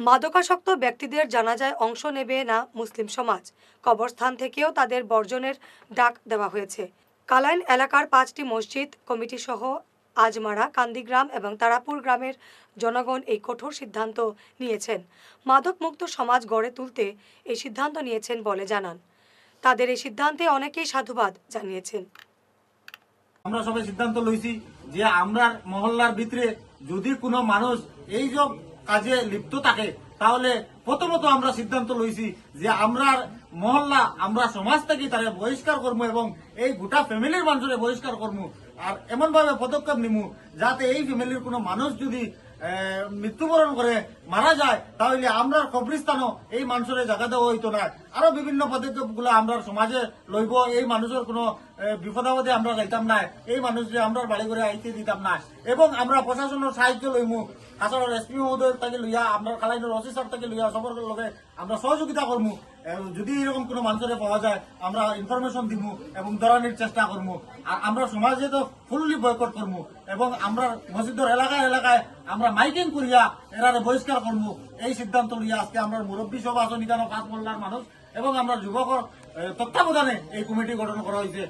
মাদকাসক্ত ব্যক্তিদের জানাজায় অংশ নেবে না মুসলিম সমাজ। কবরস্থান থেকেও তাদের বর্জনের ডাক দেওয়া হয়েছে। কালাইন এলাকার 5টি মসজিদ কমিটি সহ আজমারা, কান্দিগ্রাম এবং তারাপুর গ্রামের জনগণ এই কঠোর সিদ্ধান্ত নিয়েছেন। মাদকমুক্ত সমাজ গড়ে তুলতে এই সিদ্ধান্ত নিয়েছেন বলে জানান। তাদের এই সিদ্ধান্তে অনেকেই সাধুবাদ জানিয়েছেন। আমরা সবাই সিদ্ধান্ত লইছি যে আমরা মহল্লার ভিতরে যদি কোনো মানুষ এই সব কাজে লিপ্ত থাকে তাহলে প্রথমত আমরা সিদ্ধান্ত লইছি যে আমরা মহল্লা আমরা সমাজ থেকে তারা বহিষ্কার করবো এবং এই গোটা ফ্যামিলির মানুষের বহিষ্কার করবো। আর এমন ভাবে পদক্ষেপ নিমু যাতে এই ফ্যামিলির কোনো মানুষ যদি মৃত্যুবরণ করে মারা যায় তাহলে আমরা কবরস্থানও এই মানুষের জায়গা দেওয়া হইতো না। আরো বিভিন্ন পদক্ষেপ গুলো আমরা সমাজে লইব। এই মানুষের কোনো বিপদাবদে আমরা যাইতাম না, এই মানুষকে আমরা বাড়ি করে আইতে দিতাম না এবং আমরা প্রশাসনের সাহায্য লইমু। কাছাড়ার এসপি মহোদয় থেকে লইয়া আমরা কালাইনের ওসি স্যার থেকে লইয়া সবার লগে আমরা সহযোগিতা করবো। যদি এরকম কোনো মানুষের পাওয়া যায় আমরা ইনফরমেশন দিব এবং ধরানোর চেষ্টা করবো। আর আমরা সমাজে তো ফুললি বয়কট করবো এবং আমরা মসজিদের এলাকায় এলাকায় আমরা মাইকিং করিয়া এরা বহিষ্কার করবো। এই সিদ্ধান্ত লিয়া আজকে আমরা মুরব্বী সভা আসন 5 মহল্লার মানুষ এবং আমরা যুবক তত্ত্বাবধানে এই কমিটি গঠন করা হয়েছে।